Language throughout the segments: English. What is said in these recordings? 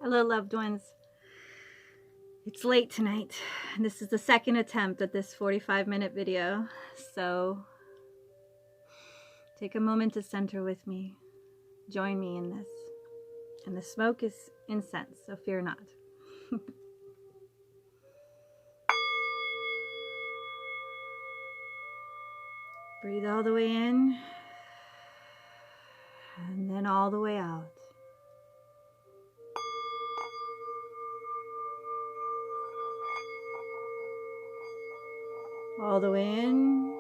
Hello, loved ones. It's late tonight, and this is the second attempt at this 45-minute video, so take a moment to center with me. Join me in this. And the smoke is incense, so fear not. Breathe all the way in, and then all the way out. All the way in,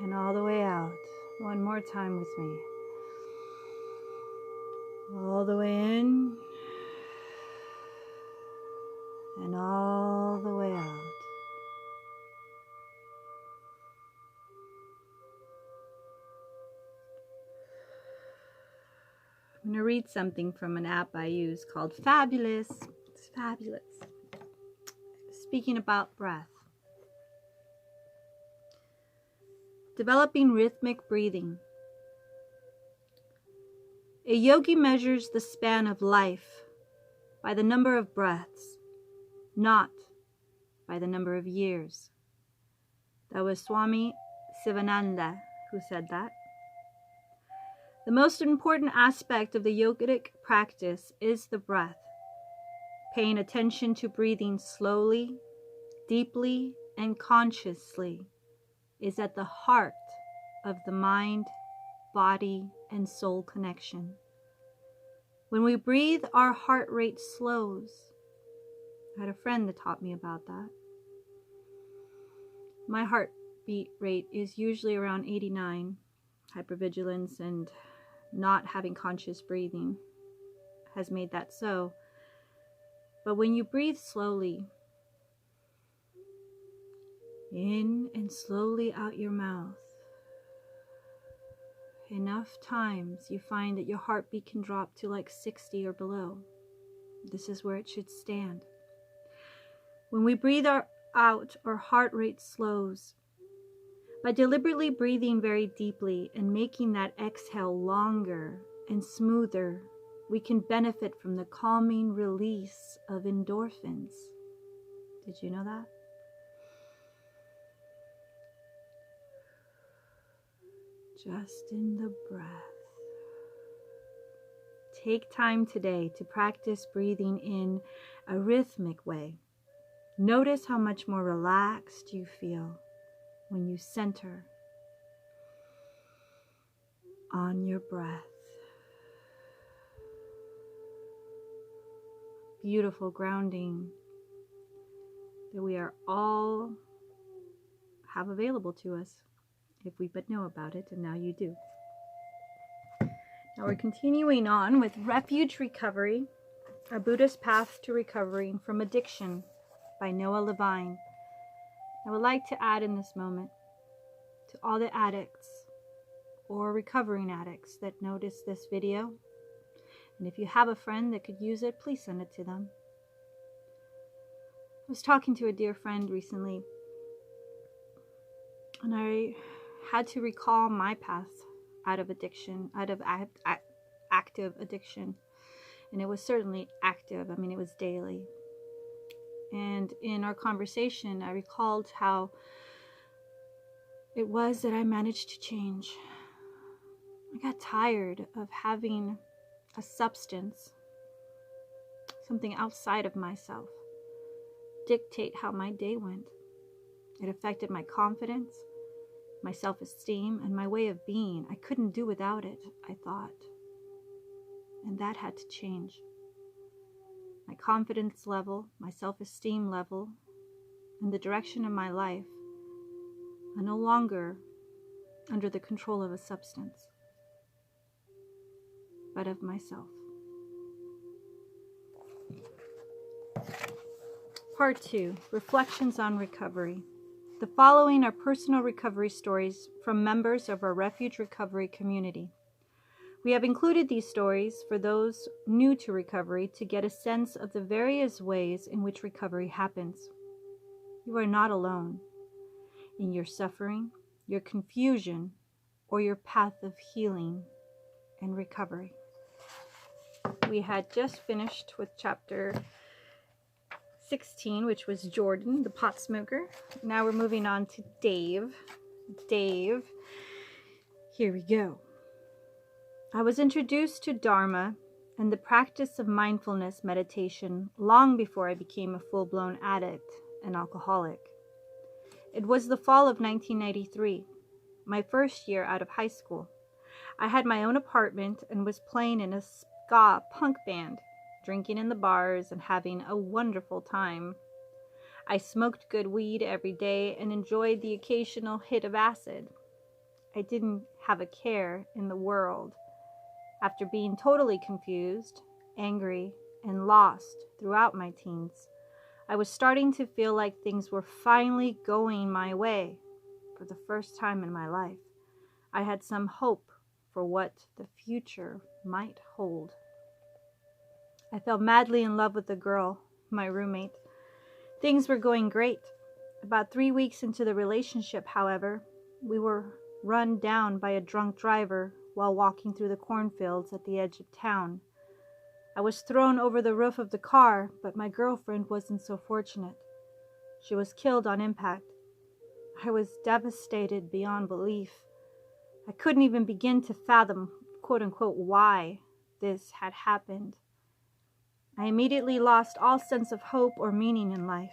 and all the way out. One more time with me. All the way in, and all the way out. I'm going to read something from an app I use called Fabulous. It's fabulous. Speaking about breath. Developing rhythmic breathing. A yogi measures the span of life by the number of breaths, not by the number of years. That was Swami Sivananda who said that. The most important aspect of the yogic practice is the breath. Paying attention to breathing slowly, deeply, and consciously is at the heart of the mind, body, and soul connection. When we breathe, our heart rate slows. I had a friend that taught me about that. My heartbeat rate is usually around 89. Hypervigilance and not having conscious breathing has made that so. But when you breathe slowly, in and slowly out your mouth, enough times you find that your heartbeat can drop to like 60 or below. This is where it should stand. When we breathe out, our heart rate slows. By deliberately breathing very deeply and making that exhale longer and smoother, we can benefit from the calming release of endorphins. Did you know that? Just in the breath. Take time today to practice breathing in a rhythmic way. Notice how much more relaxed you feel when you center on your breath. Beautiful grounding that we are all have available to us if we but know about it, and now you do. Now we're continuing on with Refuge Recovery, a Buddhist path to recovering from addiction by Noah Levine. I would like to add in this moment to all the addicts or recovering addicts that notice this video, and if you have a friend that could use it, please send it to them. I was talking to a dear friend recently, and I had to recall my path out of addiction, out of active addiction. And it was certainly active. I mean, it was daily. And in our conversation, I recalled how it was that I managed to change. I got tired of having a substance, something outside of myself, dictate how my day went. It affected my confidence, my self-esteem, and my way of being. I couldn't do without it, I thought. And that had to change. My confidence level, my self-esteem level, and the direction of my life are no longer under the control of a substance, but of myself. Part 2, Reflections on Recovery. The following are personal recovery stories from members of our Refuge Recovery community. We have included these stories for those new to recovery to get a sense of the various ways in which recovery happens. You are not alone in your suffering, your confusion, or your path of healing and recovery. We had just finished with chapter 16, which was Jordan, the pot smoker. Now we're moving on to Dave. Dave, here we go. I was introduced to Dharma and the practice of mindfulness meditation long before I became a full-blown addict and alcoholic. It was the fall of 1993, my first year out of high school. I had my own apartment and was playing in a ska punk band, drinking in the bars and having a wonderful time. I smoked good weed every day and enjoyed the occasional hit of acid. I didn't have a care in the world. After being totally confused, angry, and lost throughout my teens, I was starting to feel like things were finally going my way for the first time in my life. I had some hope for what the future might hold. I fell madly in love with the girl, my roommate. Things were going great. About 3 weeks into the relationship, however, we were run down by a drunk driver while walking through the cornfields at the edge of town. I was thrown over the roof of the car, but my girlfriend wasn't so fortunate. She was killed on impact. I was devastated beyond belief. I couldn't even begin to fathom, quote-unquote, why this had happened. I immediately lost all sense of hope or meaning in life.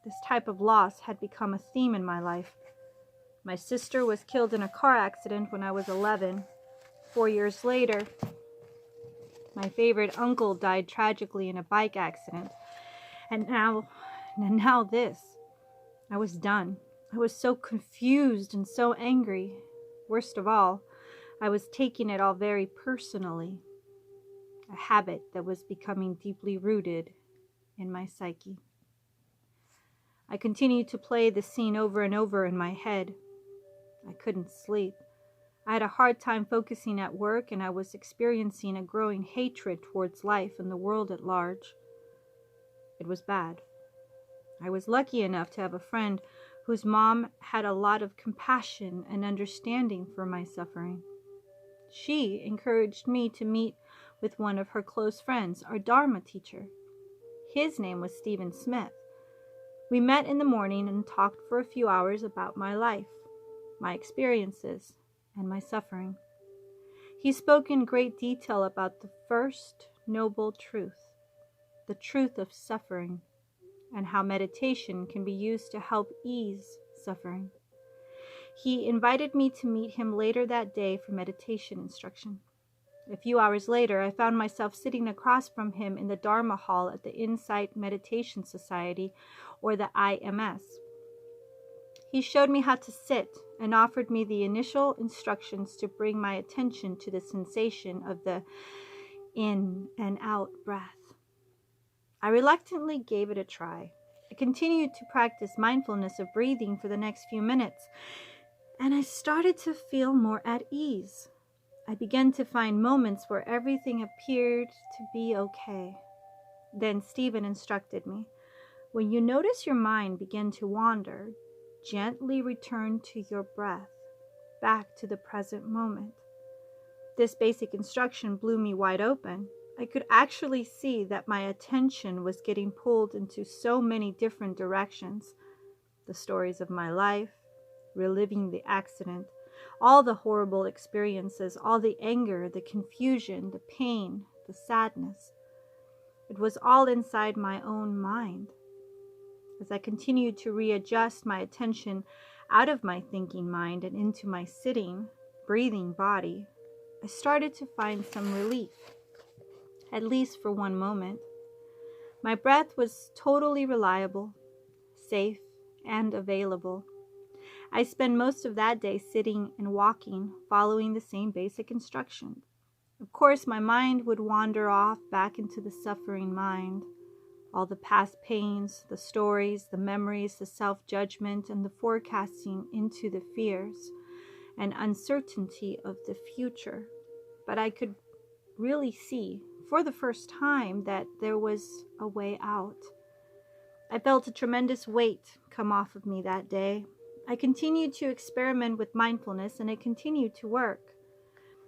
This type of loss had become a theme in my life. My sister was killed in a car accident when I was 11. 4 years later, my favorite uncle died tragically in a bike accident. And now this. I was done. I was so confused and so angry. Worst of all, I was taking it all very personally. A habit that was becoming deeply rooted in my psyche. I continued to play the scene over and over in my head. I couldn't sleep. I had a hard time focusing at work, and I was experiencing a growing hatred towards life and the world at large. It was bad. I was lucky enough to have a friend whose mom had a lot of compassion and understanding for my suffering. She encouraged me to meet with one of her close friends, our Dharma teacher. His name was Stephen Smith. We met in the morning and talked for a few hours about my life, my experiences, and my suffering. He spoke in great detail about the first noble truth, the truth of suffering, and how meditation can be used to help ease suffering. He invited me to meet him later that day for meditation instruction. A few hours later, I found myself sitting across from him in the Dharma hall at the Insight Meditation Society, or the IMS. He showed me how to sit and offered me the initial instructions to bring my attention to the sensation of the in and out breath. I reluctantly gave it a try. I continued to practice mindfulness of breathing for the next few minutes, and I started to feel more at ease. I began to find moments where everything appeared to be okay. Then Stephen instructed me, when you notice your mind begin to wander, gently return to your breath, back to the present moment. This basic instruction blew me wide open. I could actually see that my attention was getting pulled into so many different directions. The stories of my life, reliving the accident, all the horrible experiences, all the anger, the confusion, the pain, the sadness. It was all inside my own mind. As I continued to readjust my attention out of my thinking mind and into my sitting, breathing body, I started to find some relief, at least for one moment. My breath was totally reliable, safe, and available. I spent most of that day sitting and walking, following the same basic instructions. Of course, my mind would wander off back into the suffering mind. All the past pains, the stories, the memories, the self-judgment, and the forecasting into the fears and uncertainty of the future. But I could really see, for the first time, that there was a way out. I felt a tremendous weight come off of me that day. I continued to experiment with mindfulness, and it continued to work.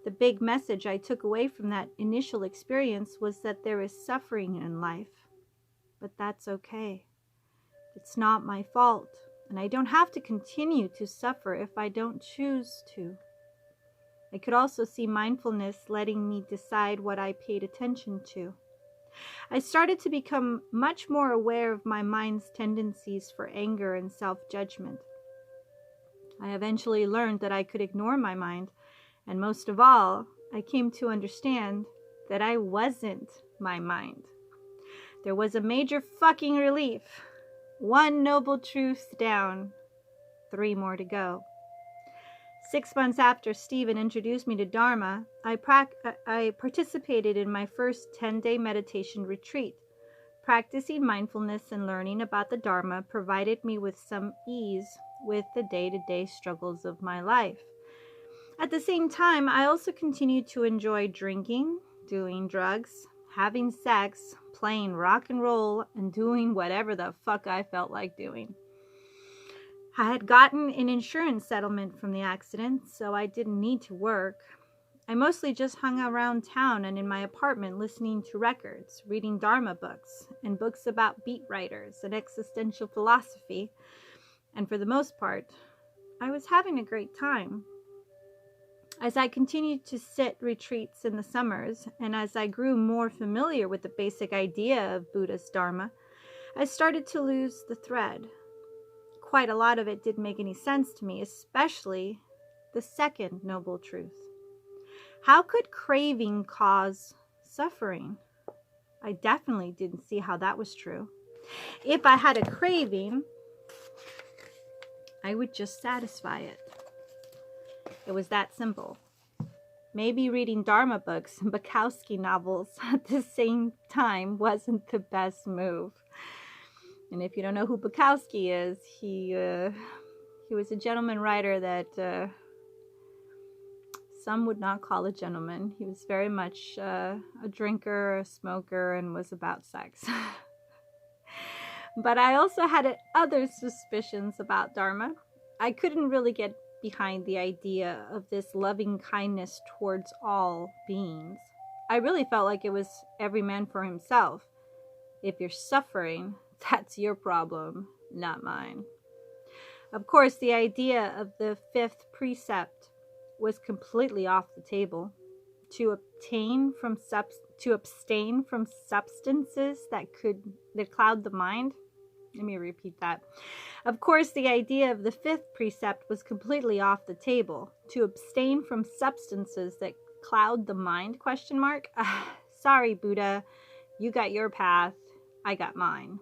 The big message I took away from that initial experience was that there is suffering in life, but that's okay. It's not my fault, and I don't have to continue to suffer if I don't choose to. I could also see mindfulness letting me decide what I paid attention to. I started to become much more aware of my mind's tendencies for anger and self-judgment. I eventually learned that I could ignore my mind, and most of all, I came to understand that I wasn't my mind. There was a major fucking relief. 1 noble truth down, 3 more to go. 6 months after Stephen introduced me to Dharma, I participated in my first 10-day meditation retreat. Practicing mindfulness and learning about the Dharma provided me with some ease with the day-to-day struggles of my life. At the same time, I also continued to enjoy drinking, doing drugs, having sex, playing rock and roll, and doing whatever the fuck I felt like doing. I had gotten an insurance settlement from the accident, so I didn't need to work. I mostly just hung around town and in my apartment listening to records, reading Dharma books, and books about beat writers and existential philosophy. And for the most part, I was having a great time. As I continued to sit retreats in the summers, and as I grew more familiar with the basic idea of Buddhist Dharma, I started to lose the thread. Quite a lot of it didn't make any sense to me, especially the second noble truth. How could craving cause suffering? I definitely didn't see how that was true. If I had a craving, I would just satisfy it. It was that simple. Maybe reading Dharma books and Bukowski novels at the same time wasn't the best move. And if you don't know who Bukowski is, he was a gentleman writer that some would not call a gentleman. He was very much a drinker, a smoker, and was about sex. But I also had other suspicions about Dharma. I couldn't really get behind the idea of this loving kindness towards all beings. I really felt like it was every man for himself. If you're suffering, that's your problem, not mine. Of course, the idea of the 5th precept was completely off the table. To abstain from substances that cloud the mind. Let me repeat that. Of course, the idea of the 5th precept was completely off the table. To abstain from substances that cloud the mind, ? Sorry, Buddha. You got your path. I got mine.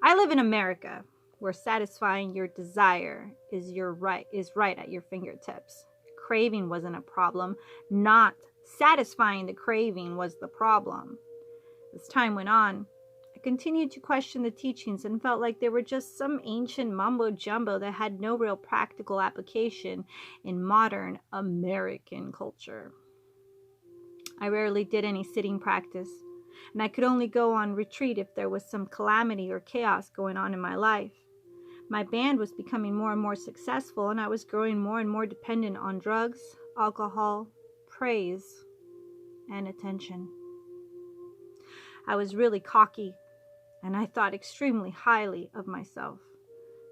I live in America, where satisfying your desire is right at your fingertips. Craving wasn't a problem. Not satisfying the craving was the problem. As time went on, I continued to question the teachings and felt like they were just some ancient mumbo-jumbo that had no real practical application in modern American culture. I rarely did any sitting practice, and I could only go on retreat if there was some calamity or chaos going on in my life. My band was becoming more and more successful, and I was growing more and more dependent on drugs, alcohol, praise, and attention. I was really cocky, and I thought extremely highly of myself.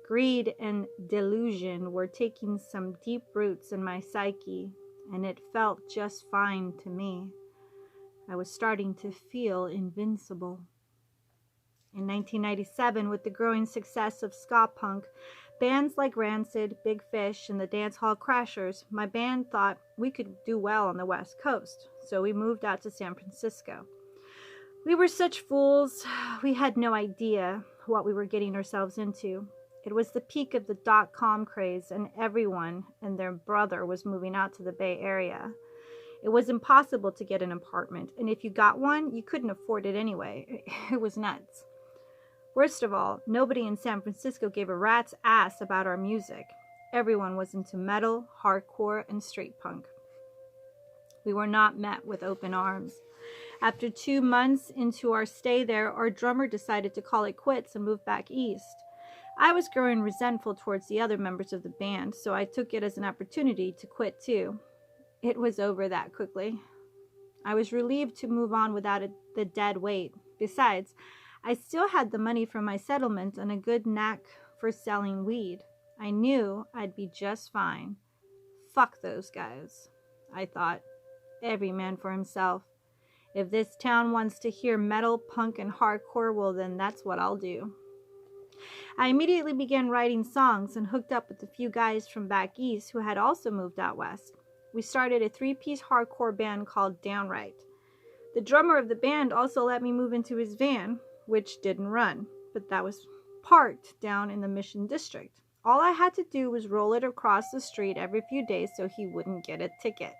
Greed and delusion were taking some deep roots in my psyche, and it felt just fine to me. I was starting to feel invincible. In 1997, with the growing success of ska punk, bands like Rancid, Big Fish, and the Dance Hall Crashers, my band thought we could do well on the West Coast, so we moved out to San Francisco. We were such fools. We had no idea what we were getting ourselves into. It was the peak of the .com craze, and everyone and their brother was moving out to the Bay Area. It was impossible to get an apartment, and if you got one, you couldn't afford it anyway. It was nuts. Worst of all, nobody in San Francisco gave a rat's ass about our music. Everyone was into metal, hardcore, and street punk. We were not met with open arms. After 2 months into our stay there, our drummer decided to call it quits and move back east. I was growing resentful towards the other members of the band, so I took it as an opportunity to quit too. it was over that quickly. I was relieved to move on without the dead weight. Besides, I still had the money from my settlement and a good knack for selling weed. I knew I'd be just fine. Fuck those guys, I thought. Every man for himself. If this town wants to hear metal, punk, and hardcore, well then that's what I'll do. I immediately began writing songs and hooked up with a few guys from back east who had also moved out west. We started a 3-piece hardcore band called Downright. The drummer of the band also let me move into his van, which didn't run, but that was parked down in the Mission District. All I had to do was roll it across the street every few days so he wouldn't get a ticket.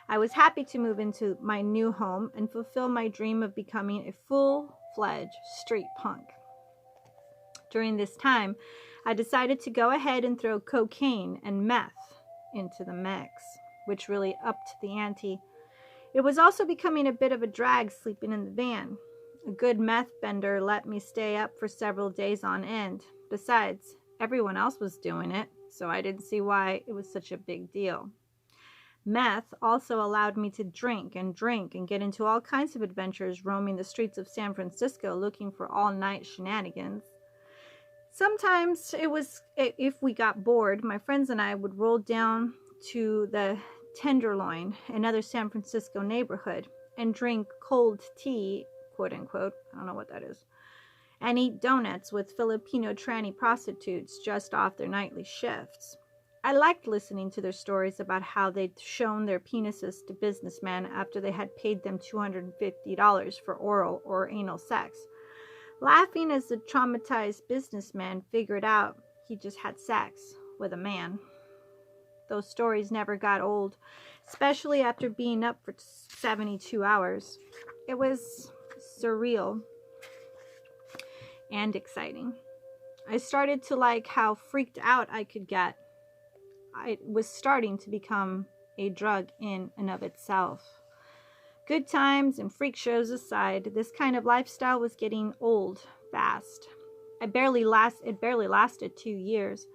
I was happy to move into my new home and fulfill my dream of becoming a full-fledged street punk. During this time, I decided to go ahead and throw cocaine and meth into the mix, which really upped the ante. It was also becoming a bit of a drag sleeping in the van. A good meth bender let me stay up for several days on end. Besides, everyone else was doing it, so I didn't see why it was such a big deal. Meth also allowed me to drink and get into all kinds of adventures, roaming the streets of San Francisco looking for all-night shenanigans. Sometimes it was, if we got bored, my friends and I would roll down to the Tenderloin, another San Francisco neighborhood, and drink cold tea, quote unquote, I don't know what that is, and eat donuts with Filipino tranny prostitutes just off their nightly shifts. I liked listening to their stories about how they'd shown their penises to businessmen after they had paid them $250 for oral or anal sex, laughing as the traumatized businessman figured out he just had sex with a man. Those stories never got old, especially after being up for 72 hours. It was surreal and exciting. I started to like how freaked out I could get. It was starting to become a drug in and of itself. Good times and freak shows aside, this kind of lifestyle was getting old fast. It barely lasted 2 years.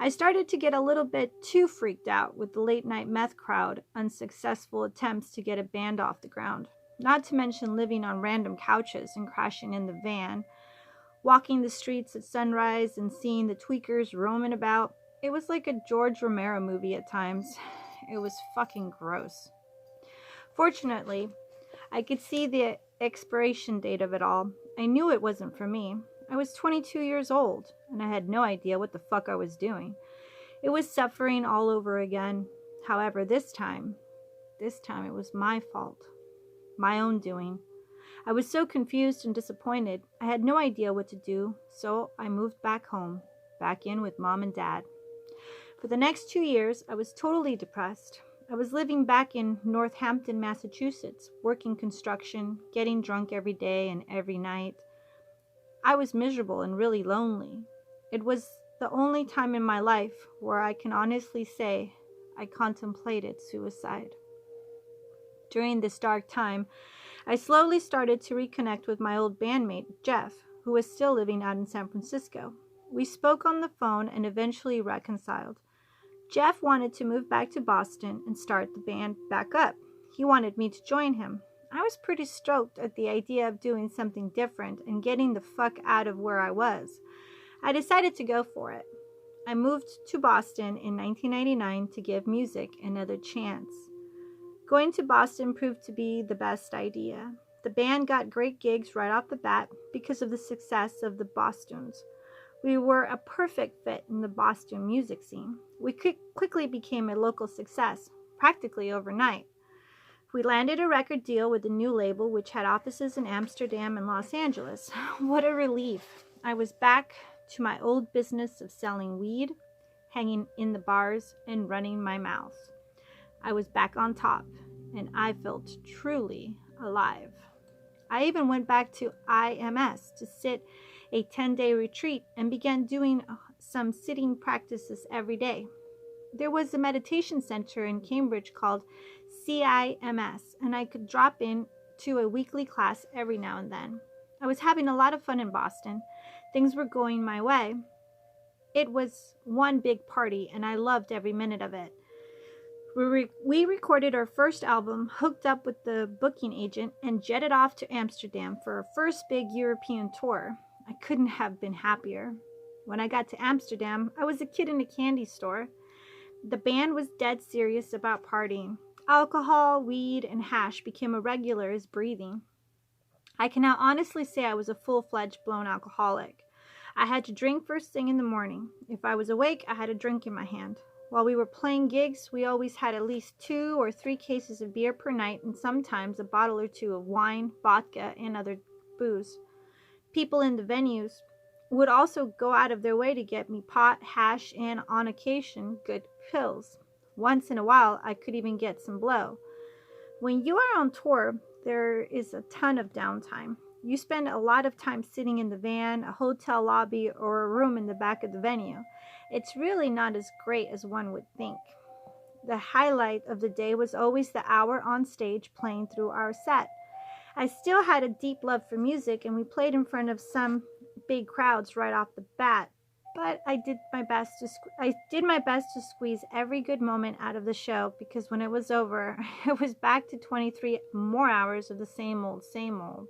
I started to get a little bit too freaked out with the late night meth crowd, unsuccessful attempts to get a band off the ground, not to mention living on random couches and crashing in the van, walking the streets at sunrise and seeing the tweakers roaming about. It was like a George Romero movie at times. It was fucking gross. Fortunately, I could see the expiration date of it all. I knew it wasn't for me. I was 22 years old, and I had no idea what the fuck I was doing. It was suffering all over again. However, this time it was my fault. My own doing. I was so confused and disappointed. I had no idea what to do, so I moved back home, back in with Mom and Dad. For the next 2 years, I was totally depressed. I was living back in Northampton, Massachusetts, working construction, getting drunk every day and every night. I was miserable and really lonely. It was the only time in my life where I can honestly say I contemplated suicide. During this dark time, I slowly started to reconnect with my old bandmate, Jeff, who was still living out in San Francisco. We spoke on the phone and eventually reconciled. Jeff wanted to move back to Boston and start the band back up. He wanted me to join him. I was pretty stoked at the idea of doing something different and getting the fuck out of where I was. I decided to go for it. I moved to Boston in 1999 to give music another chance. Going to Boston proved to be the best idea. The band got great gigs right off the bat because of the success of the Bostons. We were a perfect fit in the Boston music scene. We quickly became a local success, practically overnight. We landed a record deal with a new label which had offices in Amsterdam and Los Angeles. What a relief. I was back to my old business of selling weed, hanging in the bars, and running my mouth. I was back on top, and I felt truly alive. I even went back to IMS to sit a 10-day retreat and began doing some sitting practices every day. There was a meditation center in Cambridge called CIMS, and I could drop in to a weekly class every now and then. I was having a lot of fun in Boston. Things were going my way. It was one big party, and I loved every minute of it. We recorded our first album, hooked up with the booking agent, and jetted off to Amsterdam for our first big European tour. I couldn't have been happier. When I got to Amsterdam, I was a kid in a candy store. The band was dead serious about partying. Alcohol, weed, and hash became a regular as breathing. I can now honestly say I was a full-fledged blown alcoholic. I had to drink first thing in the morning. If I was awake, I had a drink in my hand. While we were playing gigs, we always had at least 2 or 3 cases of beer per night and sometimes a bottle or 2 of wine, vodka, and other booze. People in the venues would also go out of their way to get me pot, hash, and, on occasion, good pills. Once in a while, I could even get some blow. When you are on tour, there is a ton of downtime. You spend a lot of time sitting in the van, a hotel lobby, or a room in the back of the venue. It's really not as great as one would think. The highlight of the day was always the hour on stage playing through our set. I still had a deep love for music, and we played in front of some big crowds right off the bat. But I did my best to squeeze every good moment out of the show, because when it was over, it was back to 23 more hours of the same old, same old.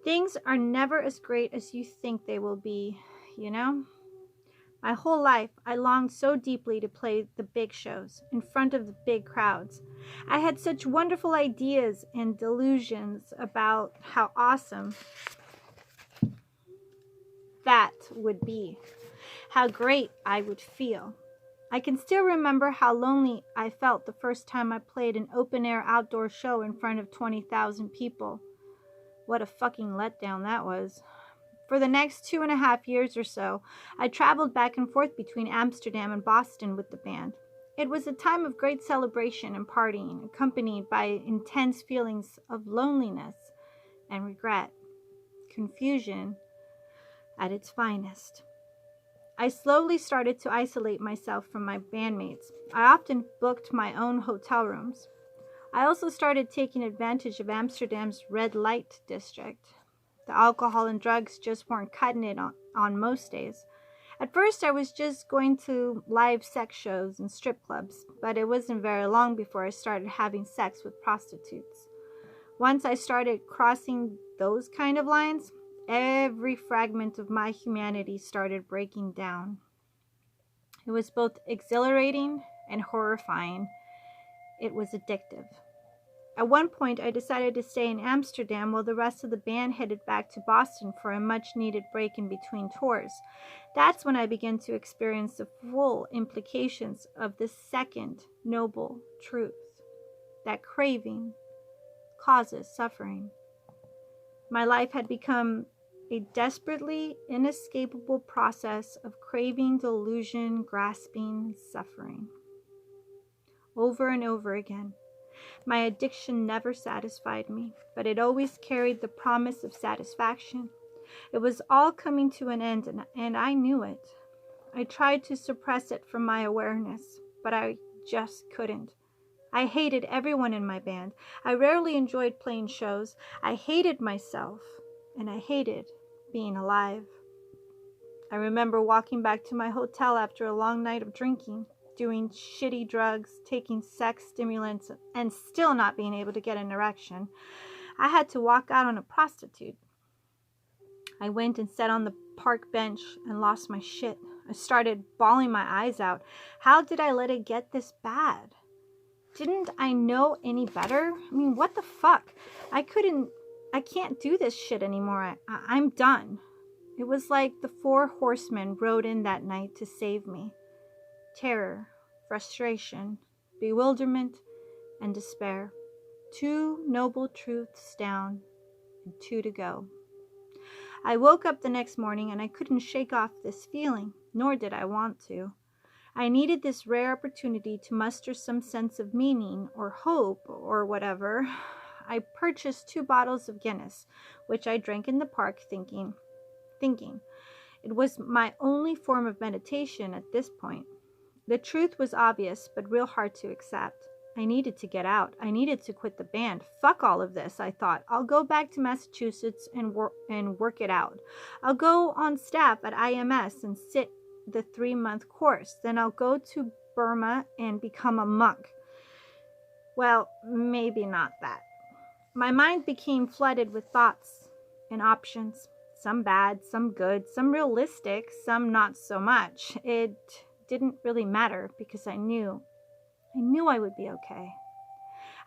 Things are never as great as you think they will be, you know? My whole life, I longed so deeply to play the big shows, in front of the big crowds. I had such wonderful ideas and delusions about how awesome that would be, how great I would feel. I can still remember how lonely I felt the first time I played an open-air outdoor show in front of 20,000 people. What a fucking letdown that was. For the next 2.5 years or so, I traveled back and forth between Amsterdam and Boston with the band. It was a time of great celebration and partying, accompanied by intense feelings of loneliness and regret, confusion at its finest. I slowly started to isolate myself from my bandmates. I often booked my own hotel rooms. I also started taking advantage of Amsterdam's red light district. The alcohol and drugs just weren't cutting it on most days. At first, I was just going to live sex shows and strip clubs, but it wasn't very long before I started having sex with prostitutes. Once I started crossing those kind of lines, every fragment of my humanity started breaking down. It was both exhilarating and horrifying. It was addictive. At one point, I decided to stay in Amsterdam while the rest of the band headed back to Boston for a much-needed break in between tours. That's when I began to experience the full implications of the second noble truth, that craving causes suffering. My life had become a desperately inescapable process of craving, delusion, grasping, suffering. Over and over again. My addiction never satisfied me, but it always carried the promise of satisfaction. It was all coming to an end, and I knew it. I tried to suppress it from my awareness, but I just couldn't. I hated everyone in my band. I rarely enjoyed playing shows. I hated myself, and I hated being alive. I remember walking back to my hotel after a long night of drinking, doing shitty drugs, taking sex stimulants, and still not being able to get an erection. I had to walk out on a prostitute. I went and sat on the park bench and lost my shit. I started bawling my eyes out. How did I let it get this bad? Didn't I know any better? I mean, what the fuck? I can't do this shit anymore. I'm done. It was like the 4 horsemen rode in that night to save me. Terror, frustration, bewilderment, and despair. 2 noble truths down, and 2 to go. I woke up the next morning and I couldn't shake off this feeling, nor did I want to. I needed this rare opportunity to muster some sense of meaning or hope or whatever. I purchased 2 bottles of Guinness, which I drank in the park thinking. It was my only form of meditation at this point. The truth was obvious, but real hard to accept. I needed to get out. I needed to quit the band. Fuck all of this, I thought. I'll go back to Massachusetts and work it out. I'll go on staff at IMS and sit the 3-month course. Then I'll go to Burma and become a monk. Well, maybe not that. My mind became flooded with thoughts and options, some bad, some good, some realistic, some not so much. It didn't really matter because I knew I would be okay.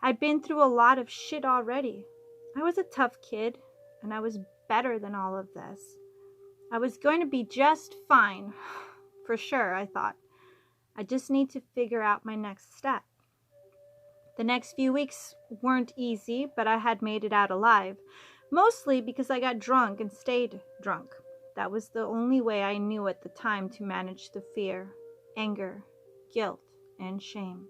I'd been through a lot of shit already. I was a tough kid, and I was better than all of this. I was going to be just fine, for sure, I thought. I just need to figure out my next step. The next few weeks weren't easy, but I had made it out alive, mostly because I got drunk and stayed drunk. That was the only way I knew at the time to manage the fear, anger, guilt, and shame.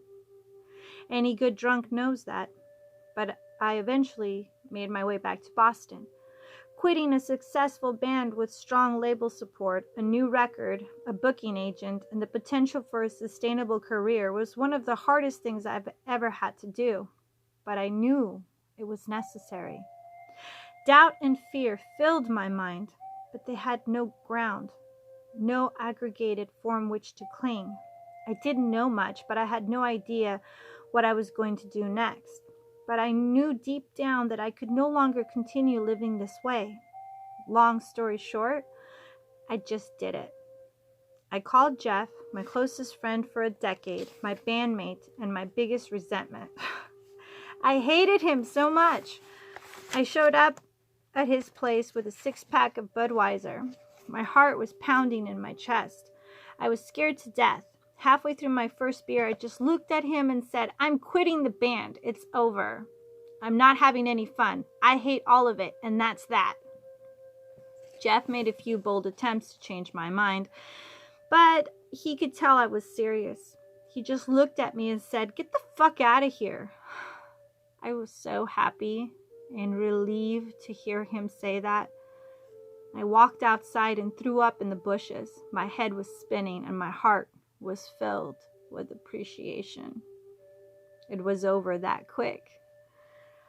Any good drunk knows that, but I eventually made my way back to Boston. Quitting a successful band with strong label support, a new record, a booking agent, and the potential for a sustainable career was one of the hardest things I've ever had to do. But I knew it was necessary. Doubt and fear filled my mind, but they had no ground, no aggregated form which to cling. I didn't know much, but I had no idea what I was going to do next. But I knew deep down that I could no longer continue living this way. Long story short, I just did it. I called Jeff, my closest friend for a decade, my bandmate, and my biggest resentment. I hated him so much. I showed up at his place with a 6-pack of Budweiser. My heart was pounding in my chest. I was scared to death. Halfway through my first beer, I just looked at him and said, "I'm quitting the band. It's over. I'm not having any fun. I hate all of it, and that's that." Jeff made a few bold attempts to change my mind, but he could tell I was serious. He just looked at me and said, "Get the fuck out of here." I was so happy and relieved to hear him say that. I walked outside and threw up in the bushes. My head was spinning and my heart was filled with appreciation. It was over that quick.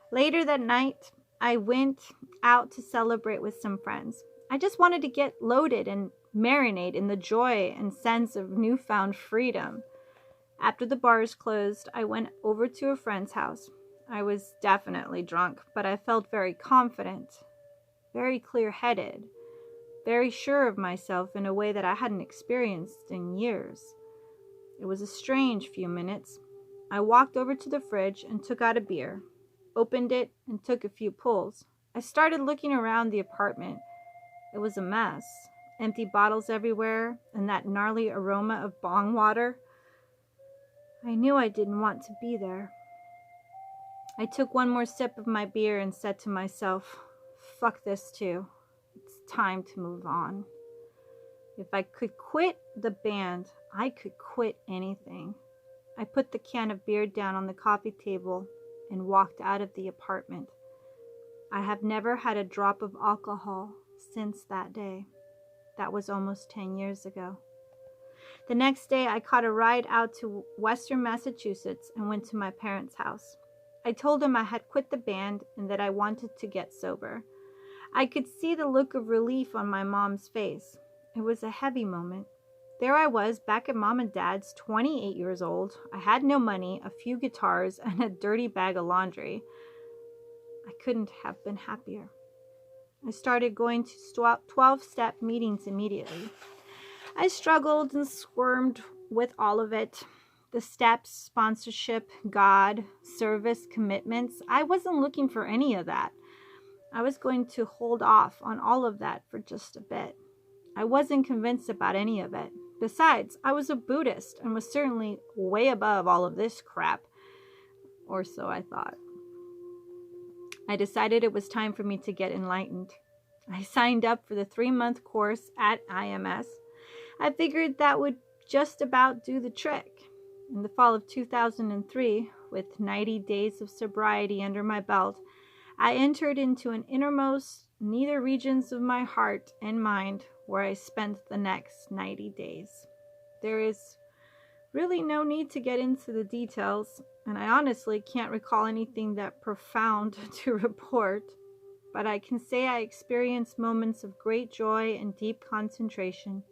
Later that night, I went out to celebrate with some friends. I just wanted to get loaded and marinate in the joy and sense of newfound freedom. After the bars closed, I went over to a friend's house. I was definitely drunk, but I felt very confident, very clear-headed, very sure of myself in a way that I hadn't experienced in years. It was a strange few minutes. I walked over to the fridge and took out a beer, opened it, and took a few pulls. I started looking around the apartment. It was a mess. Empty bottles everywhere, and that gnarly aroma of bong water. I knew I didn't want to be there. I took one more sip of my beer and said to myself, "Fuck this too. It's time to move on." If I could quit the band, I could quit anything. I put the can of beer down on the coffee table and walked out of the apartment. I have never had a drop of alcohol since that day. That was almost 10 years ago. The next day, I caught a ride out to Western Massachusetts and went to my parents' house. I told them I had quit the band and that I wanted to get sober. I could see the look of relief on my mom's face. It was a heavy moment. There I was, back at Mom and Dad's, 28 years old. I had no money, a few guitars, and a dirty bag of laundry. I couldn't have been happier. I started going to 12-step meetings immediately. I struggled and squirmed with all of it. The steps, sponsorship, God, service, commitments. I wasn't looking for any of that. I was going to hold off on all of that for just a bit. I wasn't convinced about any of it. Besides, I was a Buddhist and was certainly way above all of this crap. Or so I thought. I decided it was time for me to get enlightened. I signed up for the 3-month course at IMS. I figured that would just about do the trick. In the fall of 2003, with 90 days of sobriety under my belt, I entered into an innermost nether regions of my heart and mind where I spent the next 90 days. There is really no need to get into the details, and I honestly can't recall anything that profound to report, but I can say I experienced moments of great joy and deep concentration,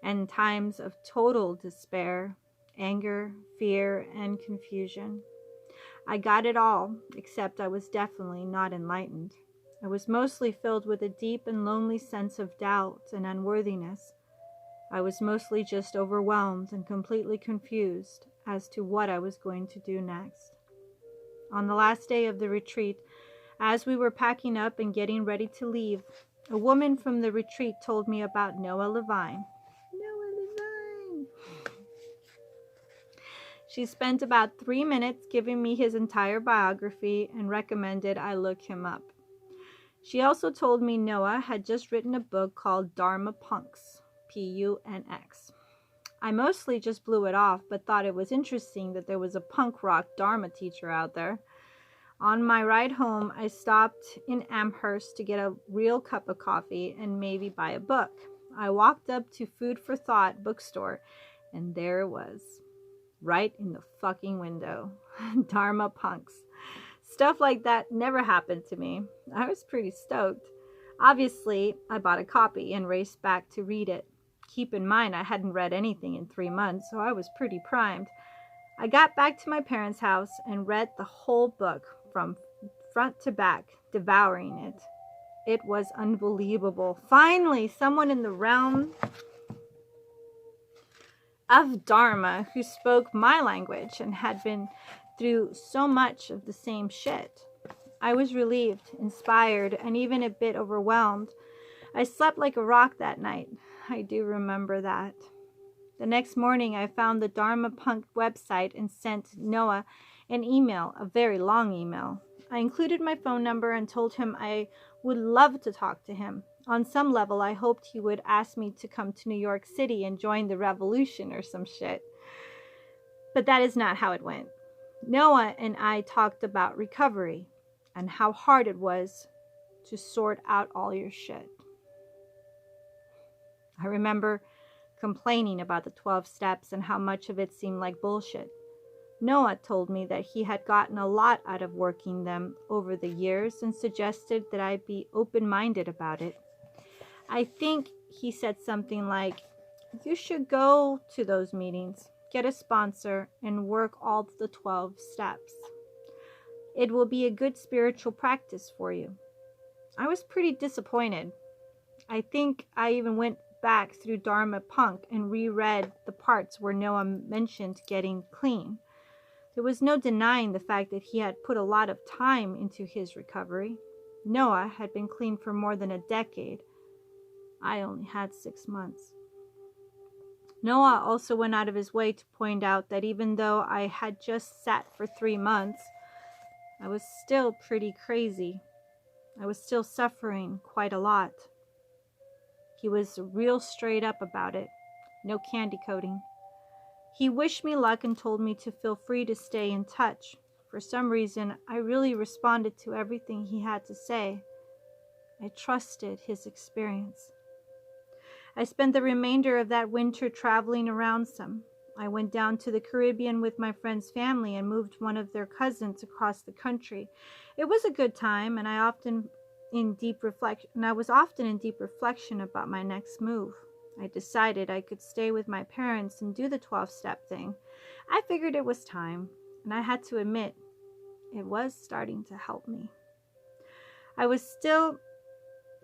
and times of total despair, anger, fear, and confusion. I got it all, except I was definitely not enlightened. I was mostly filled with a deep and lonely sense of doubt and unworthiness. I was mostly just overwhelmed and completely confused as to what I was going to do next. On the last day of the retreat, as we were packing up and getting ready to leave, a woman from the retreat told me about Noah Levine. Noah Levine! She spent about 3 minutes giving me his entire biography and recommended I look him up. She also told me Noah had just written a book called Dharma Punx, Punx. I mostly just blew it off, but thought it was interesting that there was a punk rock Dharma teacher out there. On my ride home, I stopped in Amherst to get a real cup of coffee and maybe buy a book. I walked up to Food for Thought bookstore, and there it was, right in the fucking window. Dharma Punx. Stuff like that never happened to me. I was pretty stoked. Obviously, I bought a copy and raced back to read it. Keep in mind, I hadn't read anything in 3 months, so I was pretty primed. I got back to my parents' house and read the whole book from front to back, devouring it. It was unbelievable. Finally, someone in the realm of Dharma who spoke my language and had been through so much of the same shit. I was relieved, inspired, and even a bit overwhelmed. I slept like a rock that night. I do remember that. The next morning, I found the Dharma Punk website and sent Noah an email, a very long email. I included my phone number and told him I would love to talk to him. On some level, I hoped he would ask me to come to New York City and join the revolution or some shit. But that is not how it went. Noah and I talked about recovery and how hard it was to sort out all your shit. I remember complaining about the 12 steps and how much of it seemed like bullshit. Noah told me that he had gotten a lot out of working them over the years and suggested that I be open-minded about it. I think he said something like, "You should go to those meetings, get a sponsor, and work all the 12 steps. It will be a good spiritual practice for you." I was pretty disappointed. I think I even went back through Dharma Punk and reread the parts where Noah mentioned getting clean. There was no denying the fact that he had put a lot of time into his recovery. Noah had been clean for more than a decade. I only had 6 months. Noah also went out of his way to point out that even though I had just sat for 3 months, I was still pretty crazy. I was still suffering quite a lot. He was real straight up about it. No candy coating. He wished me luck and told me to feel free to stay in touch. For some reason, I really responded to everything he had to say. I trusted his experience. I spent the remainder of that winter traveling around some. I went down to the Caribbean with my friend's family and moved one of their cousins across the country. It was a good time, and I was often in deep reflection about my next move. I decided I could stay with my parents and do the 12-step thing. I figured it was time, and I had to admit, it was starting to help me. I was still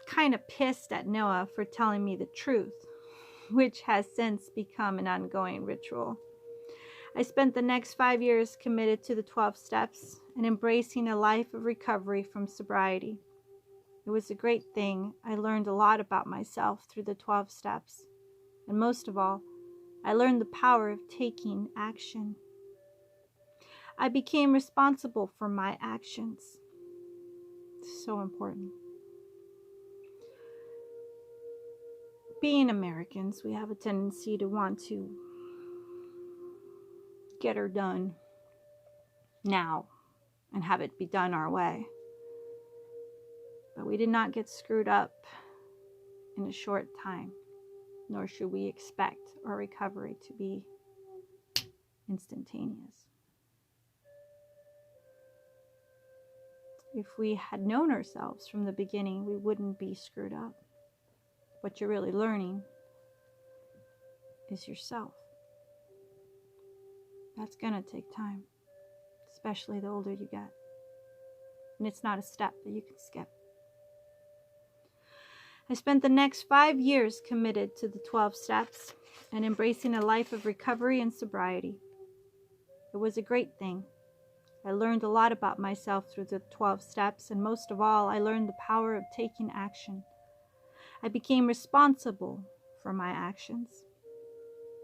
kind of pissed at Noah for telling me the truth, which has since become an ongoing ritual. I spent the next 5 years committed to the 12 steps and embracing a life of recovery from sobriety. It was a great thing. I learned a lot about myself through the 12 steps. And most of all, I learned the power of taking action. I became responsible for my actions. It's so important. Being Americans, we have a tendency to want to get her done now and have it be done our way. But we did not get screwed up in a short time, nor should we expect our recovery to be instantaneous. If we had known ourselves from the beginning, we wouldn't be screwed up. What you're really learning is yourself. That's gonna take time, especially the older you get. And it's not a step that you can skip. I spent the next 5 years committed to the 12 steps and embracing a life of recovery and sobriety. It was a great thing. I learned a lot about myself through the 12 steps, and most of all, I learned the power of taking action. I became responsible for my actions.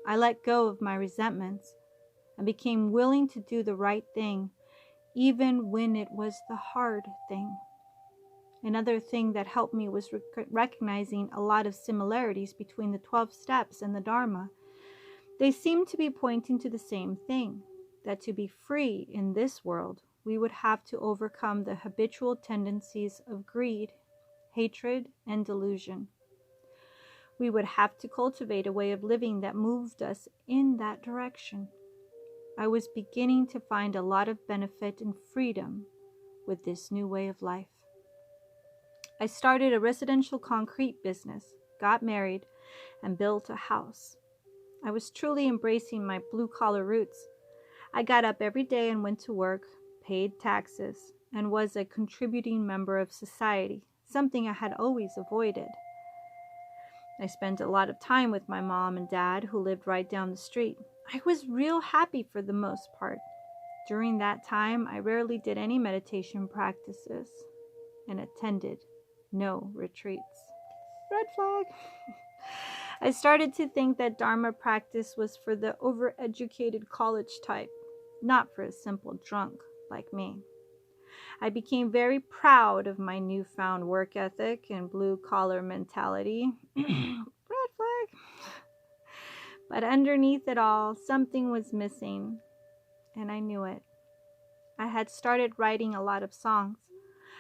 I let go of my resentments and became willing to do the right thing, even when it was the hard thing. Another thing that helped me was recognizing a lot of similarities between the 12 steps and the Dharma. They seem to be pointing to the same thing, that to be free in this world, we would have to overcome the habitual tendencies of greed, hatred, and delusion. We would have to cultivate a way of living that moved us in that direction. I was beginning to find a lot of benefit and freedom with this new way of life. I started a residential concrete business, got married, and built a house. I was truly embracing my blue-collar roots. I got up every day and went to work, paid taxes, and was a contributing member of society, something I had always avoided. I spent a lot of time with my mom and dad, who lived right down the street. I was real happy for the most part. During that time, I rarely did any meditation practices and attended no retreats. Red flag. I started to think that Dharma practice was for the overeducated college type, not for a simple drunk like me. I became very proud of my newfound work ethic and blue-collar mentality. Red flag. But underneath it all, something was missing, and I knew it. I had started writing a lot of songs.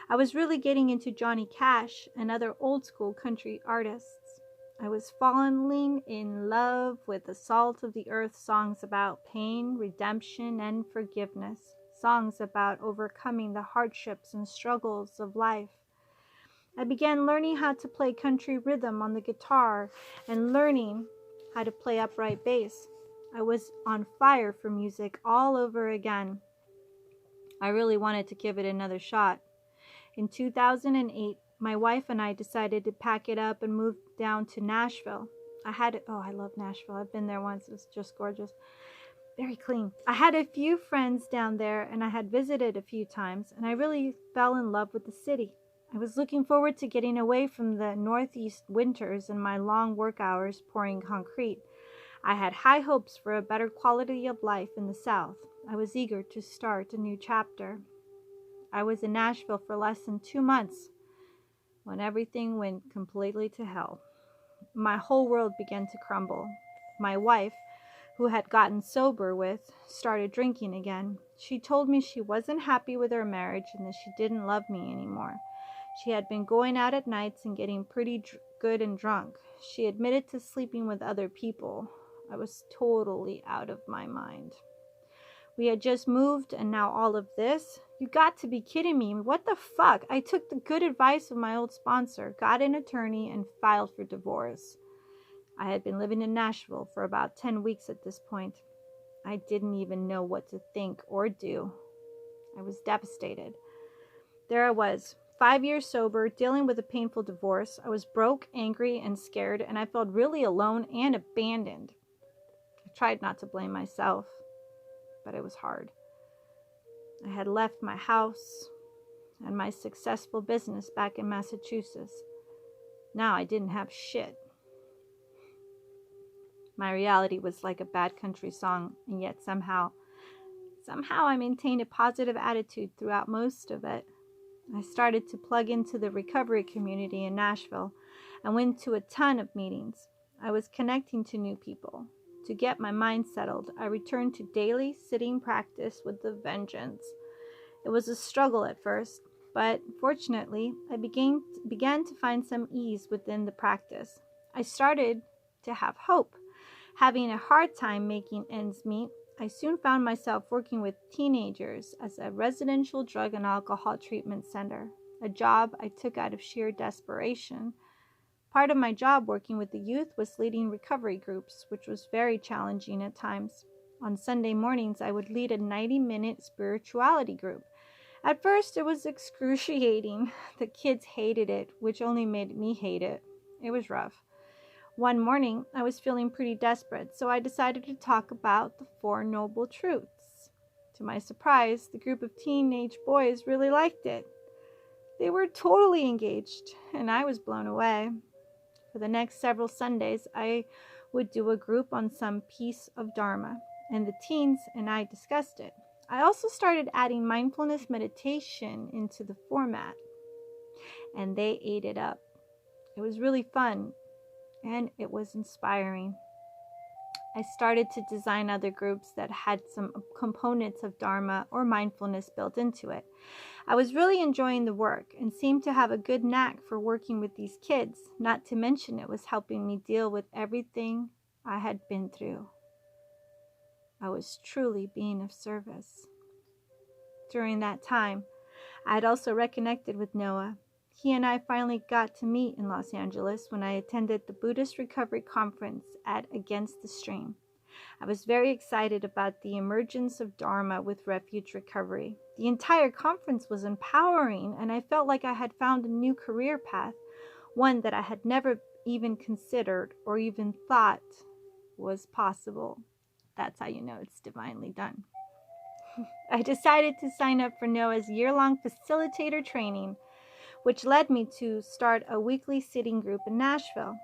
I was really getting into Johnny Cash and other old-school country artists. I was falling in love with the salt-of-the-earth songs about pain, redemption, and forgiveness. Songs about overcoming the hardships and struggles of life. I began learning how to play country rhythm on the guitar and learning how to play upright bass. I was on fire for music all over again. I really wanted to give it another shot. In 2008, my wife and I decided to pack it up and move down to Nashville. I love Nashville. I've been there once. It's just gorgeous. Very clean. I had a few friends down there, and I had visited a few times, and I really fell in love with the city. I was looking forward to getting away from the Northeast winters and my long work hours pouring concrete. I had high hopes for a better quality of life in the South. I was eager to start a new chapter. I was in Nashville for less than 2 months when everything went completely to hell. My whole world began to crumble. My wife, who had gotten sober with, started drinking again. She told me she wasn't happy with her marriage and that she didn't love me anymore. She had been going out at nights and getting pretty good and drunk. She admitted to sleeping with other people. I was totally out of my mind. We had just moved, and now all of this? You got to be kidding me. What the fuck? I took the good advice of my old sponsor, got an attorney, and filed for divorce. I had been living in Nashville for about 10 weeks at this point. I didn't even know what to think or do. I was devastated. There I was, 5 years sober, dealing with a painful divorce. I was broke, angry, and scared, and I felt really alone and abandoned. I tried not to blame myself, but it was hard. I had left my house and my successful business back in Massachusetts. Now I didn't have shit. My reality was like a bad country song, and yet somehow I maintained a positive attitude throughout most of it. I started to plug into the recovery community in Nashville and went to a ton of meetings. I was connecting to new people. To get my mind settled, I returned to daily sitting practice with a vengeance. It was a struggle at first, but fortunately, I began to find some ease within the practice. I started to have hope. Having a hard time making ends meet, I soon found myself working with teenagers as a residential drug and alcohol treatment center, a job I took out of sheer desperation. Part of my job working with the youth was leading recovery groups, which was very challenging at times. On Sunday mornings, I would lead a 90-minute spirituality group. At first, it was excruciating. The kids hated it, which only made me hate it. It was rough. One morning, I was feeling pretty desperate, so I decided to talk about the Four Noble Truths. To my surprise, the group of teenage boys really liked it. They were totally engaged, and I was blown away. For the next several Sundays, I would do a group on some piece of Dharma, and the teens and I discussed it. I also started adding mindfulness meditation into the format, and they ate it up. It was really fun, and it was inspiring. I started to design other groups that had some components of Dharma or mindfulness built into it. I was really enjoying the work and seemed to have a good knack for working with these kids, not to mention it was helping me deal with everything I had been through. I was truly being of service. During that time, I had also reconnected with Noah. He and I finally got to meet in Los Angeles when I attended the Buddhist Recovery Conference at Against the Stream. I was very excited about the emergence of Dharma with Refuge Recovery. The entire conference was empowering, and I felt like I had found a new career path, one that I had never even considered or even thought was possible. That's how you know it's divinely done. I decided to sign up for Noah's year-long facilitator training, which led me to start a weekly sitting group in Nashville.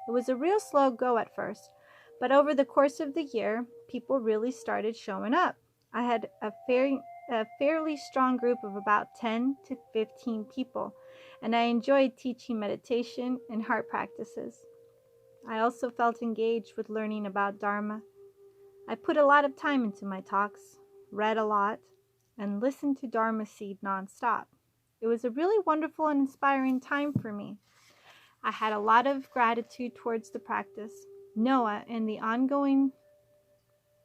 It was a real slow go at first, but over the course of the year, people really started showing up. I had a fairly strong group of about 10 to 15 people, and I enjoyed teaching meditation and heart practices. I also felt engaged with learning about Dharma. I put a lot of time into my talks, read a lot, and listened to Dharma Seed nonstop. It was a really wonderful and inspiring time for me. I had a lot of gratitude towards the practice, Noah, and the ongoing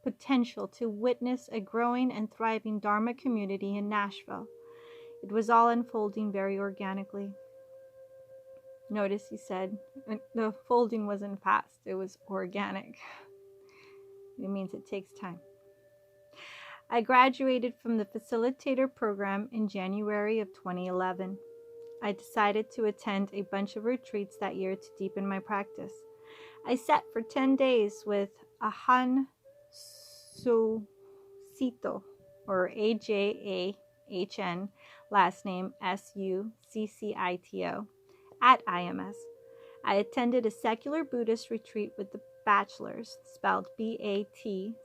potential to witness a growing and thriving Dharma community in Nashville. It was all unfolding very organically. Notice he said the folding wasn't fast, it was organic. It means it takes time. I graduated from the facilitator program in January of 2011. I decided to attend a bunch of retreats that year to deepen my practice. I sat for 10 days with Ahan Sucito, or AJAHN, last name SUCCITO, at IMS. I attended a secular Buddhist retreat with the Bachelors, spelled BATCHELORS.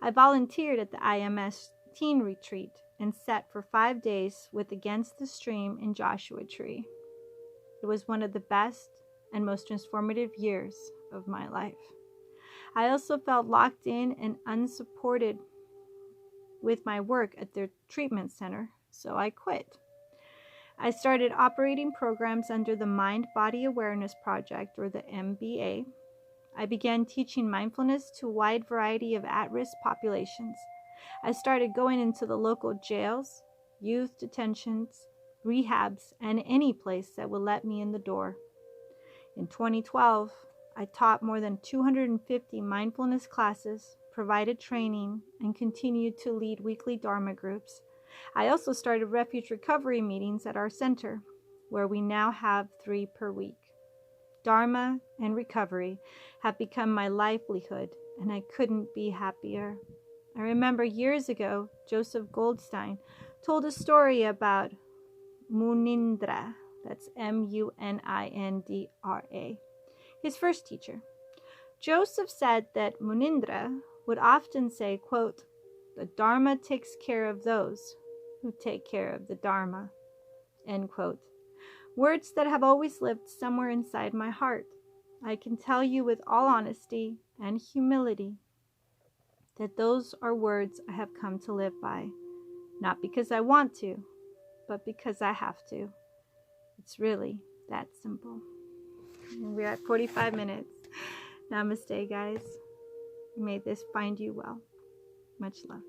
I volunteered at the IMS teen retreat and sat for 5 days with Against the Stream in Joshua Tree. It was one of the best and most transformative years of my life. I also felt locked in and unsupported with my work at their treatment center, so I quit. I started operating programs under the Mind Body Awareness Project, or the MBA. I began teaching mindfulness to a wide variety of at-risk populations. I started going into the local jails, youth detentions, rehabs, and any place that would let me in the door. In 2012, I taught more than 250 mindfulness classes, provided training, and continued to lead weekly Dharma groups. I also started Refuge Recovery meetings at our center, where we now have 3 per week. Dharma and recovery have become my livelihood, and I couldn't be happier. I remember years ago, Joseph Goldstein told a story about Munindra, that's Munindra, his first teacher. Joseph said that Munindra would often say, quote, "The Dharma takes care of those who take care of the Dharma," end quote. Words that have always lived somewhere inside my heart. I can tell you with all honesty and humility that those are words I have come to live by, not because I want to, but because I have to. It's really that simple. And we're at 45 minutes. Namaste, guys. May this find you well. Much love.